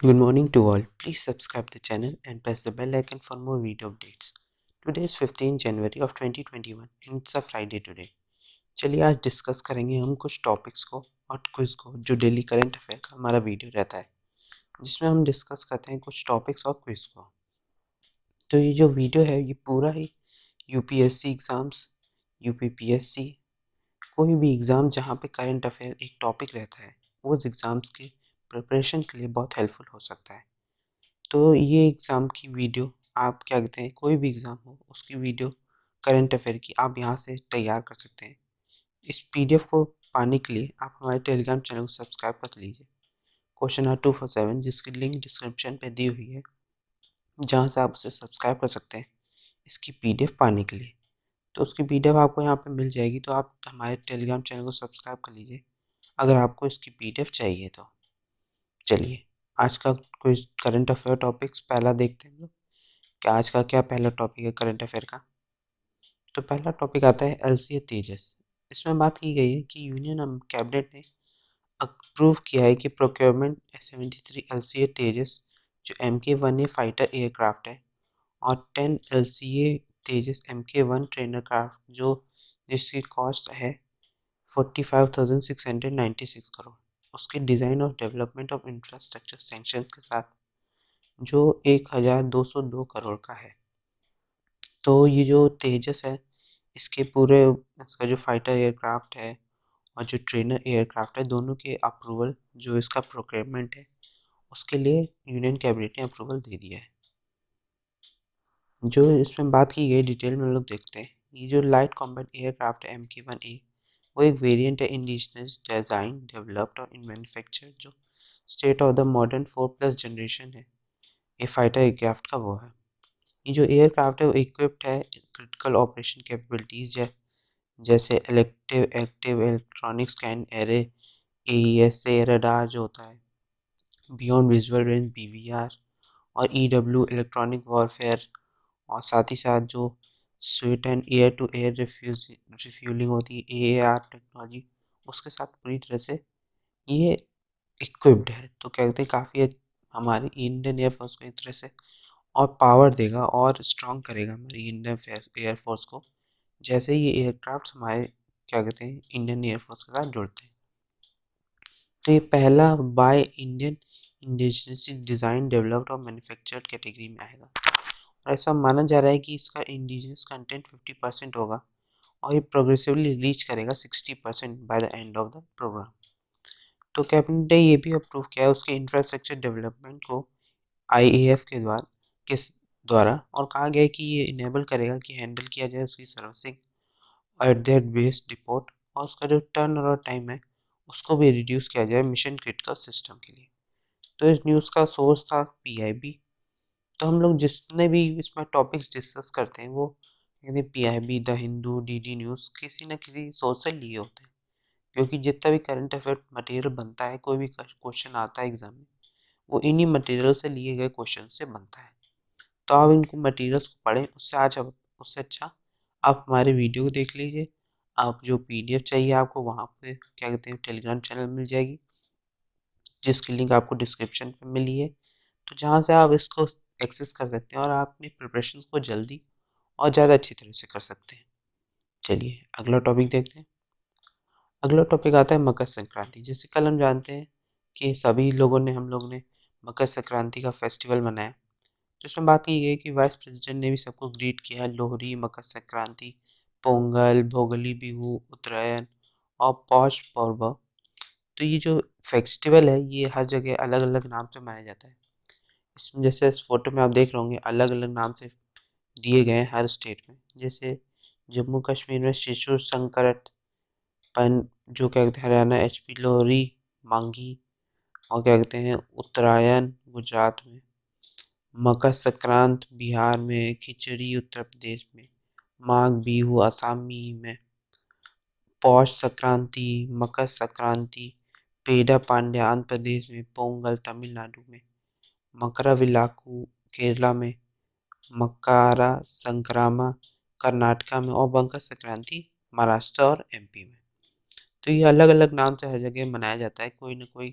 Good morning to all. Please subscribe the channel and press the bell icon for more video updates. Today is 15 January of 2021 and it's a Friday today. चलिए आज discuss करेंगे हम कुछ topics को और quiz को जो daily current affair का हमारा वीडियो रहता है जिसमें हम डिस्कस करते हैं कुछ टॉपिक्स और क्विज को। तो ये जो वीडियो है ये पूरा ही यूपीएससी एग्ज़ाम्स, यूपीपीएससी, कोई भी एग्ज़ाम जहाँ पे करंट अफेयर एक टॉपिक रहता है उस एग्ज़ाम्स के प्रिपरेशन के लिए बहुत हेल्पफुल हो सकता है। तो ये एग्ज़ाम की वीडियो आप क्या कहते हैं, कोई भी एग्ज़ाम हो उसकी वीडियो करंट अफेयर की आप यहाँ से तैयार कर सकते हैं। इस पीडीएफ को पाने के लिए आप हमारे टेलीग्राम चैनल को सब्सक्राइब कर लीजिए। क्वेश्चन आर 247 जिसकी लिंक डिस्क्रिप्शन पे दी हुई है, जहाँ से आप उसे सब्सक्राइब कर सकते हैं इसकी पीडीएफ पाने के लिए। तो उसकी पीडीएफ आपको यहाँ पे मिल जाएगी, तो आप हमारे टेलीग्राम चैनल को सब्सक्राइब कर लीजिए अगर आपको इसकी पीडीएफ चाहिए तो। चलिए आज का कुछ करंट अफेयर टॉपिक्स पहला देखते हैं हम लोग कि आज का क्या पहला टॉपिक है करंट अफेयर का। तो पहला टॉपिक आता है एलसीए तेजस। इसमें बात की गई है कि यूनियन कैबिनेट ने अप्रूव किया है कि प्रोक्योरमेंट 73 एलसीए तेजस जो MK1A फाइटर एयरक्राफ्ट है और 10 एलसीए तेजस MK1 ट्रेनर क्राफ्ट जो जिसकी कॉस्ट है 45,696 करोड़, उसके डिज़ाइन और डेवलपमेंट ऑफ इंफ्रास्ट्रक्चर सैंक्शन के साथ जो 1,202 करोड़ का है। तो ये जो तेजस है इसके पूरे इसका जो फाइटर एयरक्राफ्ट है और जो ट्रेनर एयरक्राफ्ट है दोनों के अप्रूवल जो इसका प्रोक्योरमेंट है उसके लिए यूनियन कैबिनेट ने अप्रूवल दे दिया है। जो इसमें बात की गई डिटेल में हम लोग देखते हैं। ये जो लाइट कॉम्बैट एयरक्राफ्ट है MK1A वो एक वेरिएंट है इंडिजिनस डिज़ाइन डेवलप्ड और मैन्युफैक्चर जो state of the modern 4+ generation है ये फाइटर एयरक्राफ्ट का वो है। ये जो एयरक्राफ्ट है वो इक्विप्ड है क्रिटिकल ऑपरेशन कैपेबिलिटीज़ जैसे elective active electronic scan array AESA radar जो होता है, बियॉन्ड विजुअल रेंज BVR और EW इलेक्ट्रॉनिक वॉरफेयर, और साथ ही साथ जो sweet and air to air refuelling होती है AAR टेक्नोलॉजी उसके साथ पूरी तरह से ये इक्विप्ड है। तो क्या कहते हैं काफ़ी हमारी इंडियन एयरफोर्स को एक तरह से और पावर देगा और स्ट्रॉन्ग करेगा हमारी इंडियन एयरफोर्स को, जैसे ये एयरक्राफ्ट हमारे क्या कहते हैं इंडियन एयरफोर्स के साथ जुड़ते हैं। तो ये पहला by Indian indigenously design developed और मैन्युफैक्चर्ड कैटेगरी में आएगा और ऐसा माना जा रहा है कि इसका इंडिजिनस कंटेंट 50% होगा और ये प्रोग्रेसिवली रीच करेगा 60% by the end of the programme. तो कैबिनेट ने ये भी अप्रूव किया है उसके इंफ्रास्ट्रक्चर डेवलपमेंट को IAF के द्वारा किस द्वारा, और कहा गया है कि ये इनेबल करेगा कि हैंडल किया जाए उसकी servicing at that base depot, और उसका जो टर्न अराउंड टाइम है उसको भी रिड्यूस किया जाए मिशन क्रिटिकल सिस्टम के लिए। तो इस न्यूज़ का सोर्स था PIB। तो हम लोग जितने भी इसमें टॉपिक्स डिस्कस करते हैं वो यानी PIB, the Hindu, DD news किसी न किसी सोर्स से लिए होते हैं, क्योंकि जितना भी करंट अफेयर मटेरियल बनता है, कोई भी क्वेश्चन आता है एग्जाम में, वो इन्हीं मटेरियल से लिए गए क्वेश्चन से बनता है। तो आप इनको मटेरियल्स को पढ़ें, उससे अच्छा आप हमारे वीडियो को देख लीजिए। आप जो PDF चाहिए आपको वहाँ पे क्या कहते हैं टेलीग्राम चैनल मिल जाएगी जिसकी लिंक आपको डिस्क्रिप्शन पे मिली है, तो जहाँ से आप इसको एक्सेस कर सकते हैं और आप अपनी प्रिपरेशन को जल्दी और ज़्यादा अच्छी तरह से कर सकते हैं। चलिए अगला टॉपिक देखते हैं। अगला टॉपिक आता है मकर संक्रांति। जैसे कल हम जानते हैं कि सभी लोगों ने हम लोग ने मकर संक्रांति का फेस्टिवल मनाया, तो इसमें बात की गई कि वाइस प्रेसिडेंट ने भी सबको ग्रीट किया लोहड़ी, मकर संक्रांति, पोंगल, भोगली बिहू, उत्तरायण और पौष पर्व। तो ये जो फेस्टिवल है ये हर जगह अलग अलग नाम से मनाया जाता है। इसमें जैसे इस फोटो में आप देख रहे होंगे अलग अलग नाम से दिए गए हैं हर स्टेट में। जैसे जम्मू कश्मीर में शिशु संकरत पन, जो क्या कहते हैं हरियाणा HP लोहरी मांगी, और क्या कहते हैं उत्तरायण गुजरात में, मकर संक्रांत बिहार में, खिचड़ी उत्तर प्रदेश में, माघ बिहू असमी में, पौष संक्रांति, मकर संक्रांति, पेड़ा पांड्या आंध्र प्रदेश में, पोंगल तमिलनाडु में, मकरविलाक्कू केरला में, मकारा संक्रामा कर्नाटका में और मकर संक्रांति महाराष्ट्र और MP में। तो ये अलग अलग नाम से हर जगह मनाया जाता है, कोई ना कोई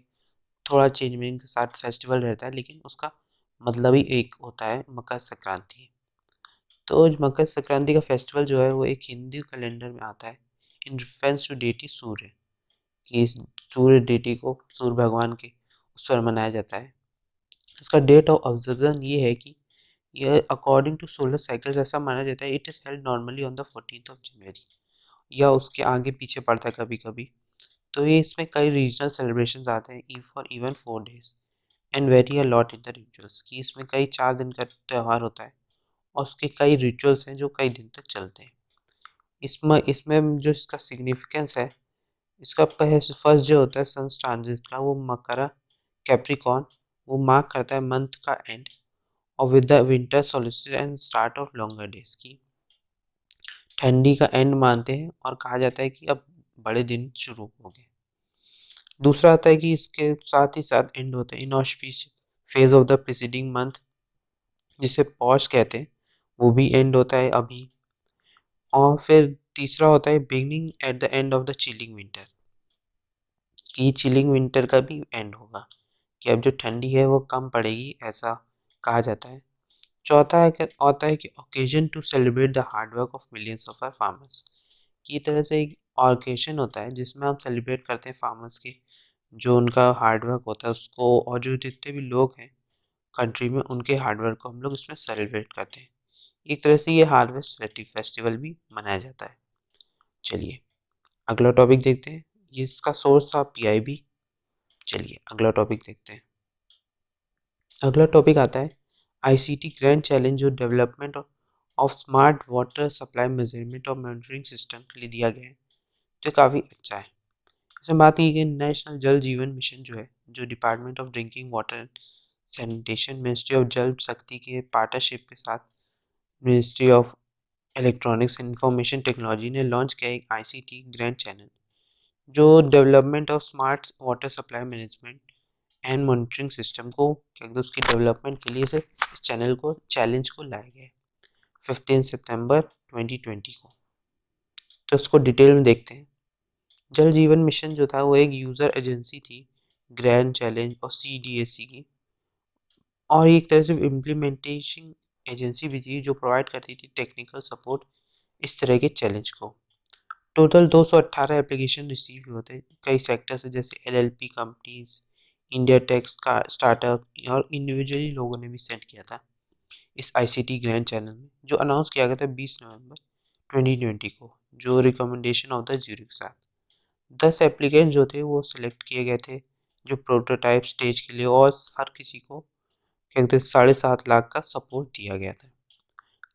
थोड़ा चेंजमेंट के साथ फेस्टिवल रहता है, लेकिन उसका मतलब ही एक होता है, मकर संक्रांति। तो मकर संक्रांति का फेस्टिवल जो है वो एक हिंदू कैलेंडर में आता है इन रेफरेंस टू डेटी सूर्य, कि सूर्य डेटी को सूर्य भगवान के उस पर मनाया जाता है। इसका डेट ऑफ ऑब्जर्वेशन ये है कि यह अकॉर्डिंग टू सोलर साइकिल्स ऐसा माना जाता है, it is held normally on the 14th of January, या उसके आगे पीछे पड़ता है कभी कभी। तो ये इसमें कई रीजनल सेलिब्रेशंस आते हैं for even 4 days and very a lot in the rituals, कि इसमें कई 4 दिन का त्यौहार होता है और उसके कई रिचुअल्स हैं जो कई दिन तक चलते हैं। इसमें इसमें जो इसका सिग्निफिकेंस है, इसका फर्स्ट जो होता है सन ट्रांजिट का, वो मकरा कैप्रिकॉर्न, वो मार्क करता है मंथ का एंड और with the winter solstice and start of longer days, की ठंडी का एंड मानते हैं और कहा जाता है कि अब बड़े दिन शुरू हो गए। दूसरा आता है कि इसके साथ ही साथ एंड होते हैं inauspicious phase of the preceding month, जिसे पॉश कहते हैं, वो भी एंड होता है अभी। और फिर तीसरा होता है beginning at the end of the chilling winter, कि चिलिंग विंटर का भी एंड होगा, कि अब जो ठंडी है वो कम पड़ेगी, ऐसा कहा जाता है। चौथा है कि होता है कि occasion to celebrate the hard work of millions of our farmers, की तरह से एक ओकेजन होता है जिसमें हम सेलिब्रेट करते हैं फार्मर्स की जो उनका हार्ड वर्क होता है उसको, और जो जितने भी लोग हैं कंट्री में उनके हार्ड वर्क को हम लोग इसमें सेलिब्रेट करते हैं। एक तरह से ये हार्वेस्ट फेस्टिवल भी मनाया जाता है। चलिए अगला टॉपिक देखते हैं। ये इसका सोर्स था पीआईबी। चलिए अगला टॉपिक देखते हैं। अगला टॉपिक आता है आईसीटी ग्रैंड चैलेंज, जो development of smart water supply measurement और मॉनिटरिंग सिस्टम के लिए दिया गया है, जो काफ़ी अच्छा है। इसमें बात की गई नेशनल जल जीवन मिशन जो है, जो department of drinking water and sanitation, ministry of जल शक्ति के पार्टनरशिप के साथ ministry of electronics and information technology ने लॉन्च किया एक आईसीटी ग्रैंड चैनल, जो development of smart water supply management and monitoring system को क्या कहते हैं, उसकी डेवलपमेंट के लिए से इस चैनल को चैलेंज को लाया गया है 15 सितंबर 2020 को। तो उसको डिटेल में देखते हैं। जल जीवन मिशन जो था वो एक यूज़र एजेंसी थी ग्रैंड चैलेंज और सीडीएसी की, और एक तरह से इम्प्लीमेंटेशन एजेंसी भी थी जो प्रोवाइड करती थी टेक्निकल सपोर्ट इस तरह के चैलेंज को। टोटल 218 एप्लीकेशन रिसीव हुए थे कई सेक्टर से, जैसे एलएलपी कंपनीज, इंडिया टेक्स का स्टार्टअप और इंडिविजुअली लोगों ने भी सेंड किया था इस आईसीटी ग्रैंड चैनल में, जो अनाउंस किया गया था 20 नवंबर 2020 को, जो रिकमेंडेशन ऑफ द ज्यूरी के साथ। 10 एप्लीकेंट जो थे वो सिलेक्ट किए गए थे जो प्रोटोटाइप स्टेज के लिए, और हर किसी को क्या कहते हैं 7.5 लाख का सपोर्ट दिया गया था।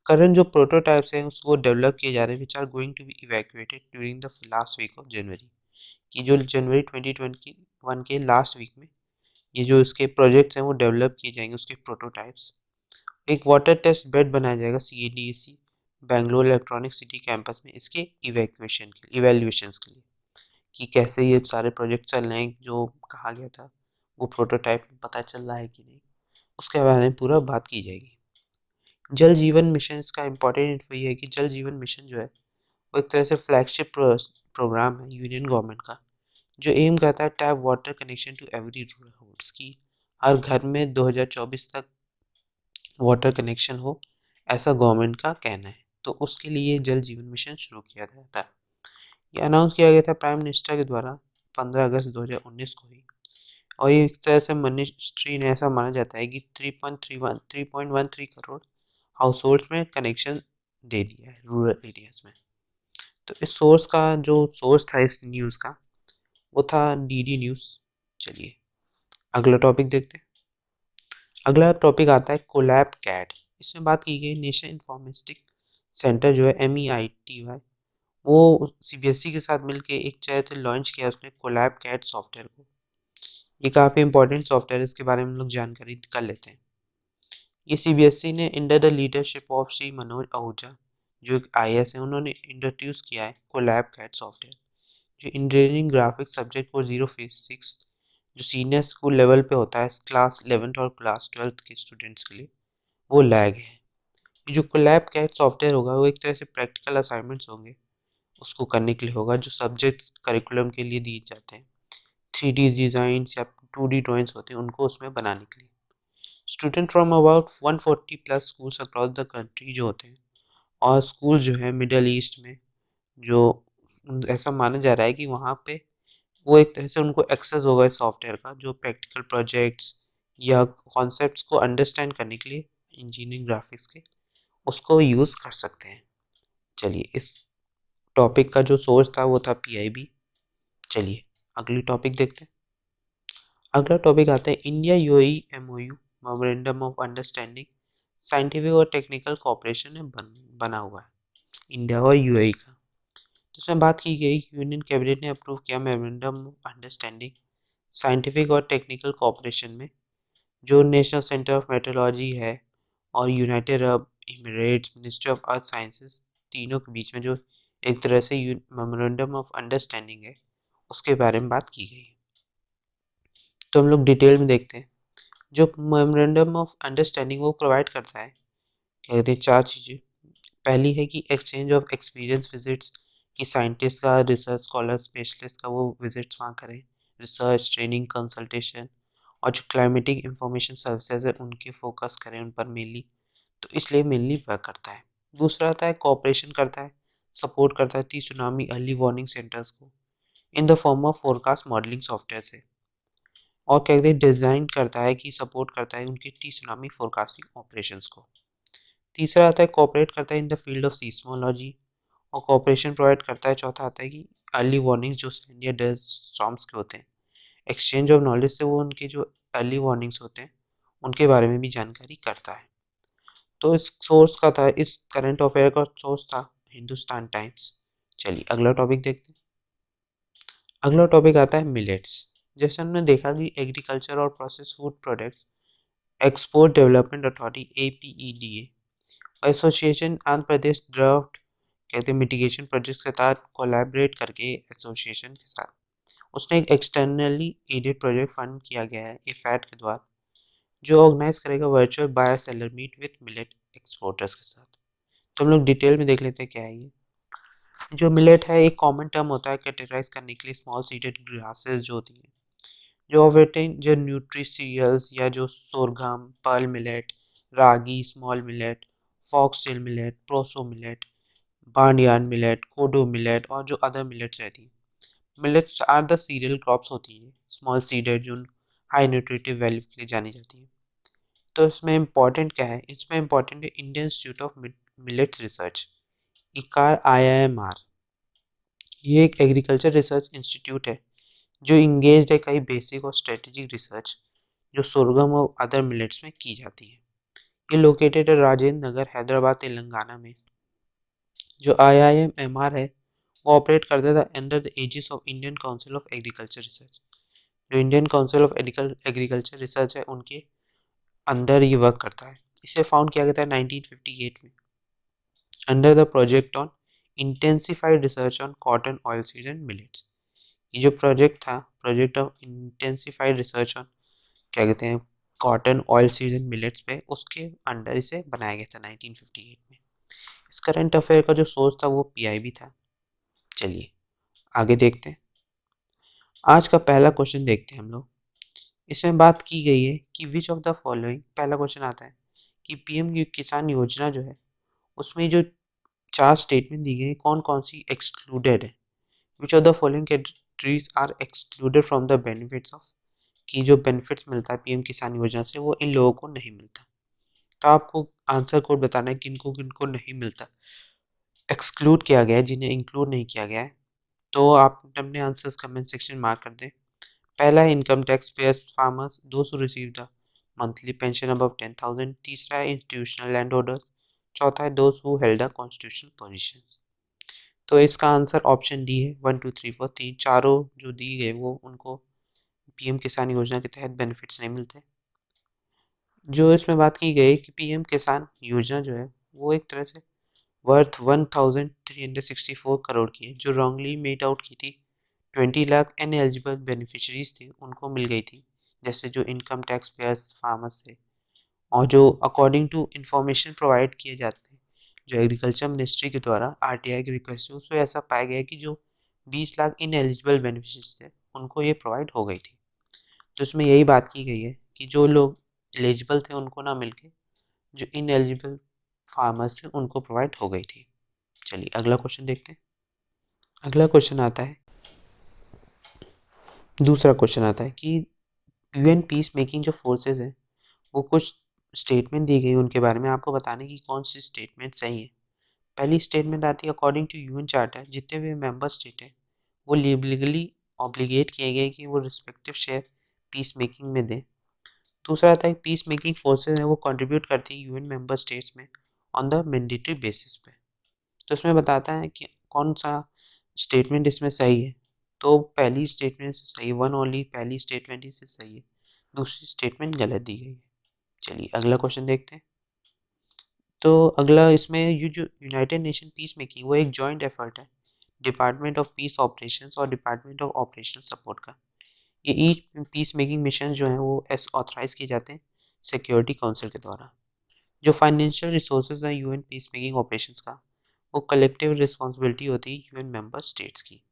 करंट जो प्रोटोटाइप्स हैं उसको डेवलप किए जा रहे हैं which are going to be evacuated during the last week of January, कि जो जनवरी 2021 के लास्ट वीक में ये जो इसके प्रोजेक्ट्स हैं वो डेवलप किए जाएंगे उसके प्रोटोटाइप्स। एक वाटर टेस्ट बेड बनाया जाएगा सीएडीएसी बेंगलोर इलेक्ट्रॉनिक सिटी कैंपस में इसके इवैक्यूएशन के इवैल्यूएशंस के लिए, कि कैसे ये सारे प्रोजेक्ट चल रहे हैं जो कहा गया था वो प्रोटोटाइप पता चल रहा है कि नहीं, उसके बारे में पूरा बात की जाएगी। जल जीवन मिशन, इसका इम्पोर्टेंट इन्फो ये है कि जल जीवन मिशन जो है वो एक तरह से फ्लैगशिप प्रोग्राम है यूनियन गवर्नमेंट का, जो एम करता है tap water connection to every rural house, की हर घर में 2024 तक वाटर कनेक्शन हो, ऐसा गवर्नमेंट का कहना है। तो उसके लिए जल जीवन मिशन शुरू किया गया था। ये अनाउंस किया गया था प्राइम मिनिस्टर के द्वारा 15 अगस्त 2019 को ही, और ये एक तरह से मिनिस्ट्री ने ऐसा माना जाता है कि 3.13 करोड़ हाउस होल्ड में कनेक्शन दे दिया है रूरल एरियाज में। तो इस सोर्स का जो सोर्स था इस न्यूज़ का वो था डीडी न्यूज़। चलिए अगला टॉपिक देखते हैं। अगला टॉपिक आता है कोलैब कैट। इसमें बात की गई नेशनल इंफॉर्मेटिक सेंटर जो है MEITY, वो सीबीएसई के साथ मिलके एक चाहे लॉन्च किया उसने कोलैब कैट सॉफ्टवेयर को। ये काफ़ी इंपॉर्टेंट सॉफ्टवेयर है, इसके बारे में हम लोग जानकारी कर लेते हैं। ये सीबीएसई ने under the leadership of Shri Manoj Ahuja, जो एक आईएएस है, उन्होंने इंट्रोड्यूस किया है कोलैब कैट सॉफ्टवेयर, जो इंजीनियरिंग ग्राफिक्स सब्जेक्ट को 0 6 जो सीनियर स्कूल लेवल पे होता है क्लास 11th और क्लास 12th के स्टूडेंट्स के लिए, वो लाया गया है। ये जो कोलैब कैट सॉफ्टवेयर होगा वो एक तरह से प्रैक्टिकल असाइनमेंट्स होंगे उसको करने के लिए होगा, जो सब्जेक्ट्स करिकुलम के लिए दिए जाते हैं। 3D डिज़ाइंस या 2D ड्राइंग्स होते हैं उनको उसमें बनाने के लिए। Student from about 140 plus schools across the country जो होते हैं, और स्कूल जो है मिडल ईस्ट में, जो ऐसा माना जा रहा है कि वहाँ पे वो एक तरह से उनको एक्सेस होगा इस सॉफ्टवेयर का, जो प्रैक्टिकल प्रोजेक्ट्स या कॉन्सेप्ट्स को अंडरस्टैंड करने के लिए इंजीनियरिंग ग्राफिक्स के उसको यूज़ कर सकते हैं। चलिए, इस टॉपिक का जो सोर्स था वो था पीआईबी। चलिए अगली टॉपिक देखते हैं। अगला टॉपिक आता है India UAE MOU memorandum of understanding scientific और टेक्निकल कोऑपरेशन में बना हुआ है इंडिया और यूएई का। जिसमें बात की गई यूनियन कैबिनेट ने अप्रूव किया मेमोरेंडम ऑफ अंडरस्टैंडिंग साइंटिफिक और टेक्निकल कोऑपरेशन में, जो नेशनल सेंटर ऑफ मेट्रोलॉजी है और United Arab emirates ministry of earth sciences, तीनों के बीच में जो एक तरह से मेमोरेंडम ऑफ अंडरस्टैंडिंग है उसके बारे में बात की गई। तो हम लोग डिटेल में देखते हैं। जो मेमोरेंडम ऑफ अंडरस्टैंडिंग वो प्रोवाइड करता है, कहते हैं चार चीज़ें। पहली है कि एक्सचेंज ऑफ एक्सपीरियंस विजिट्स, कि साइंटिस्ट का, रिसर्च स्कॉलर, स्पेशलिस्ट का वो विजिट्स वहाँ करें, रिसर्च ट्रेनिंग कंसल्टेशन, और जो क्लाइमेटिक इंफॉर्मेशन सर्विसेज है उनके फोकस करें उन पर मेनली, तो इसलिए मेनली वर्क करता है। दूसरा आता है कोऑपरेशन करता है, सपोर्ट करता है सुनामी अर्ली वार्निंग सेंटर्स को in the form of forecast modelling software से, और कहते हैं डिज़ाइन करता है कि सपोर्ट करता है उनके सुनामी फोरकास्टिंग ऑपरेशंस को। तीसरा आता है कोऑपरेट करता है in the field of seismology, और कोऑपरेशन प्रोवाइड करता है। चौथा आता है कि अर्ली वार्निंग्स जो सैंड या डस्ट स्टॉर्म्स के होते हैं, एक्सचेंज ऑफ नॉलेज से वो उनके जो अर्ली वार्निंग्स होते हैं उनके बारे में भी जानकारी करता है। तो इस सोर्स का था, इस करंट अफेयर का सोर्स था हिंदुस्तान टाइम्स। चलिए अगला टॉपिक देखते हैं। अगला टॉपिक आता है मिलेट्स। जैसे हमने देखा कि एग्रीकल्चर और process food products export development authority APEDA association Andhra Pradesh draft, कहते हैं मिटिगेशन प्रोजेक्ट्स के साथ कोलैबोरेट करके एसोसिएशन के साथ उसने एक एक्सटर्नली एडेड प्रोजेक्ट फंड किया गया है इफैट के द्वारा, जो ऑर्गेनाइज करेगा virtual buyer seller meet with millet exporters के साथ। तो हम लोग डिटेल में देख लेते हैं क्या है ये। जो मिलेट है एक कॉमन टर्म होता है कैटेगराइज करने के लिए स्मॉल सीडेड ग्रासेस जो होती हैं, जो ऑफरेटिंग जो न्यूट्री सीरियल्स या जो sorghum, pearl millet, ragi, small millet, foxtail millet, proso millet, barnyard millet, kodo millet, और जो अदर मिलेट्स रहती हैं। Millets are the cereal crops होती हैं स्मॉल सीडेड जो हाई न्यूट्रिटिव वैल्यू के लिए जानी जाती हैं। तो इसमें इम्पॉर्टेंट क्या है, इसमें इम्पॉर्टेंट है Indian Institute of Millets Research, ICAR IIMR। ये एक एग्रीकल्चर रिसर्च इंस्टीट्यूट है जो इंगेज है कई बेसिक और स्ट्रेटेजिक रिसर्च जो सोरगम और अदर मिलेट्स में की जाती है। ये लोकेटेड है राजेंद्र नगर, हैदराबाद, तेलंगाना में। जो IIMR है वो ऑपरेट करता था under the aegis of Indian Council of Agriculture Research. जो Indian Council of Agriculture Research है उनके अंदर ये वर्क करता है। इसे फाउंड किया गया था 1958 में under the project on intensified research on cotton oil seed and millets. ये जो प्रोजेक्ट था, project of intensified research on, क्या कहते हैं, cotton oil seed and millets पे, उसके अंडर इसे बनाया गया था 1958 में। इस करंट अफेयर का जो सोर्स था वो पीआईबी था। चलिए आगे देखते हैं। आज का पहला क्वेश्चन देखते हैं हम लोग। इसमें बात की गई है कि विच ऑफ द फॉलोइंग, पहला क्वेश्चन आता है कि पीएम किसान योजना जो है उसमें जो चार स्टेटमेंट दी गई कौन कौन सी एक्सक्लूडेड है। Which of the following categories are excluded from the benefits of, कि जो बेनिफिट्स मिलता है पीएम किसान योजना से वो इन लोगों को नहीं मिलता। तो आपको आंसर कोड बताना है किनको किनको नहीं मिलता, एक्सक्लूड किया गया है, जिन्हें इंक्लूड नहीं किया गया है। तो आप अपने आंसर्स कमेंट सेक्शन में मार्क कर दें। पहला है income tax payers farmers, those who receive the monthly pension above 10,000। तीसरा है इंस्टीट्यूशनल लैंड होल्डर्स। चौथा है those who held the constitutional position. तो इसका आंसर ऑप्शन डी है, 1 2 3 4, तीन चारों जो दी गए वो उनको पीएम किसान योजना के तहत बेनिफिट्स नहीं मिलते। जो इसमें बात की गई कि पीएम किसान योजना जो है वो एक तरह से वर्थ 1364 करोड़ की है, जो रॉन्गली मेड आउट की थी 20 लाख एन एलिजिबल बेनिफिशरीज थे उनको मिल गई थी, जैसे जो इनकम टैक्स पेयर्स फार्मर्स थे। और जो अकॉर्डिंग टू इंफॉर्मेशन प्रोवाइड किए जाते हैं जो एग्रीकल्चर मिनिस्ट्री के द्वारा RTI की रिक्वेस्ट से, उसमें ऐसा पाया गया कि जो 20 लाख इन एलिजिबल बेनिफिशरीज थे उनको ये प्रोवाइड हो गई थी। तो इसमें यही बात की गई है कि जो लोग एलिजिबल थे उनको ना मिलके जो इनएलिजिबल फार्मर्स थे उनको प्रोवाइड हो गई थी। चलिए अगला क्वेश्चन देखते हैं। अगला क्वेश्चन आता है, दूसरा क्वेश्चन आता है कि यूएन पीस मेकिंग जो फोर्सेस हैं वो कुछ स्टेटमेंट दी गई, उनके बारे में आपको बताने की कौन सी स्टेटमेंट सही है। पहली स्टेटमेंट आती है, अकॉर्डिंग टू यूएन चार्टर जितने भी मेंबर स्टेट हैं वो लीगली ऑब्लिगेट किए गए कि वो रिस्पेक्टिव शेयर पीस मेकिंग में दें। दूसरा आता है, पीस मेकिंग फोर्सेस है वो कंट्रीब्यूट करती है यूएन मेंबर स्टेट्स में ऑन द मैंडेटरी बेसिस पे। तो इसमें बताता है कि कौन सा स्टेटमेंट इसमें सही है। तो पहली स्टेटमेंट से सही, वन ओनली पहली स्टेटमेंट ही से सही है, दूसरी स्टेटमेंट गलत दी गई है। चलिए अगला क्वेश्चन देखते हैं। तो अगला इसमें ये जो यूनाइटेड नेशन पीस मेकिंग वो एक जॉइंट एफर्ट है डिपार्टमेंट ऑफ पीस ऑपरेशंस और डिपार्टमेंट ऑफ ऑपरेशनल सपोर्ट का। ये ईच पीस मेकिंग मिशन जो हैं वो ऑथराइज किए जाते हैं सिक्योरिटी काउंसिल के द्वारा। जो फाइनेंशियल रिसोर्सेज हैं यूएन पीस मेकिंग ऑपरेशंस का वो कलेक्टिव रिस्पॉन्सिबिलिटी होती है यूएन मेंबर स्टेट्स की।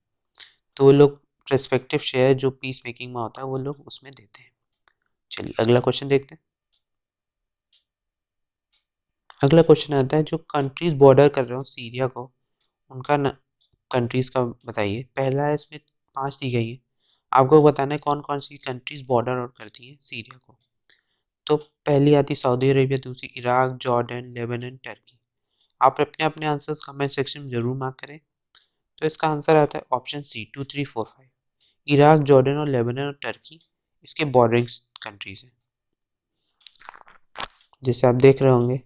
तो वो लोग रेस्पेक्टिव शेयर जो पीस मेकिंग में होता है वो लोग उसमें देते हैं। चलिए अगला क्वेश्चन देखते हैं। अगला क्वेश्चन आता है, जो कंट्रीज बॉर्डर कर रहे हो सीरिया को उनका कंट्रीज का बताइए। पहला है, इसमें 5 दी गई है, आपको बताना है कौन कौन सी कंट्रीज बॉर्डर आउट करती हैं सीरिया को। तो पहली आती सऊदी अरेबिया, दूसरी इराक, जॉर्डन, लेबनान, टर्की। आप अपने अपने आंसर्स कमेंट सेक्शन में जरूर मार्क करें। तो इसका आंसर आता है ऑप्शन सी 2 3 4 5। इराक, जॉर्डन और लेबनान और टर्की इसके बॉर्डरिंग कंट्रीज हैं। जैसे आप देख रहे होंगे,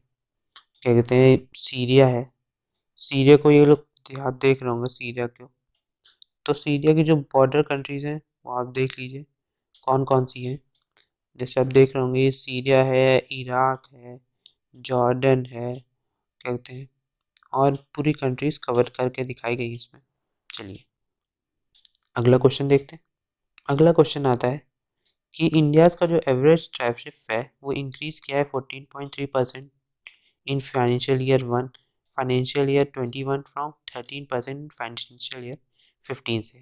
क्या कहते हैं, सीरिया है, सीरिया को ये लोग आप देख रहे होंगे सीरिया को। तो सीरिया की जो बॉर्डर कंट्रीज हैं वो आप देख लीजिए कौन कौन सी हैं। जैसे आप देख रहे होंगे, ये सीरिया है, इराक है, जॉर्डन है, क्या कहते हैं, और पूरी कंट्रीज कवर करके दिखाई गई इसमें। चलिए अगला क्वेश्चन देखते हैं। अगला क्वेश्चन आता है कि इंडिया का जो एवरेज टैरिफ है वो इंक्रीज किया है 14.3% in financial year 21 from 13% in financial year 15 से,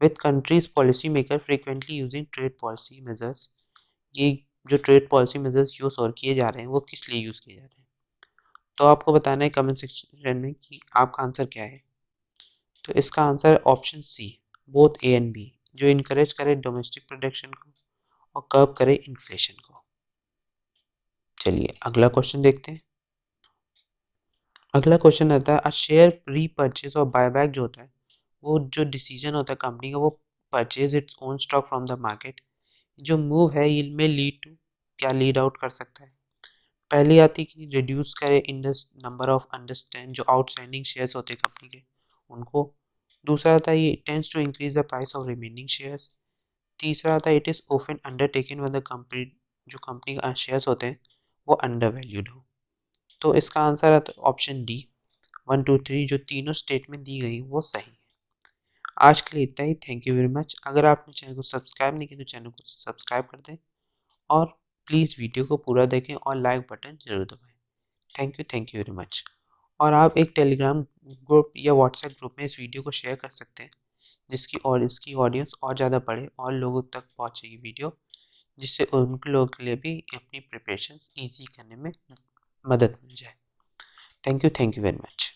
with countries policy maker frequently using trade policy measures. ये जो ट्रेड पॉलिसी मेजर्स यूज और किए जा रहे हैं वो किस लिए यूज़ किए जा रहे हैं। तो आपको बताना है कमेंट सेक्शन में कि आपका आंसर क्या है। तो इसका answer option c, both a and b, जो इनकरेज करे डोमेस्टिक प्रोडक्शन को और कर्ब करे इन्फ्लेशन को। चलिए अगला क्वेश्चन देखते हैं। अगला क्वेश्चन आता है, अ शेयर रीपर्चेज और बायबैक जो होता है वो जो डिसीजन होता है कंपनी का वो purchase its own stock from the market, जो मूव है ये में लीड टू क्या लीड आउट कर सकता है। पहली आती कि रिड्यूस करे इंडस नंबर ऑफ अंडरस्टैंड जो आउटस्टैंडिंग शेयर्स होते हैं कंपनी के उनको। दूसरा आता है ये tends to increase the price of remaining shares. तीसरा आता है it is often undertaken when the company जो कंपनी का शेयर्स होते हैं वो अंडर वैल्यूड हो। तो इसका आंसर आता है ऑप्शन डी 1 2 3, जो तीनों स्टेटमेंट दी गई वो सही है। आज के लिए इतना ही, थैंक यू वेरी मच। अगर आपने चैनल को सब्सक्राइब नहीं किया तो चैनल को सब्सक्राइब कर दें और प्लीज़ वीडियो को पूरा देखें और लाइक बटन जरूर दबाएं। Thank you very much. और आप एक टेलीग्राम ग्रुप या व्हाट्सएप ग्रुप में इस वीडियो को शेयर कर सकते हैं जिसकी और इसकी ऑडियंस और ज़्यादा बढ़े और लोगों तक पहुँचेगी वीडियो, जिससे उन लोगों के लिए भी अपनी प्रिपरेशन ईजी करने में मदद मिल जाए। Thank you very much.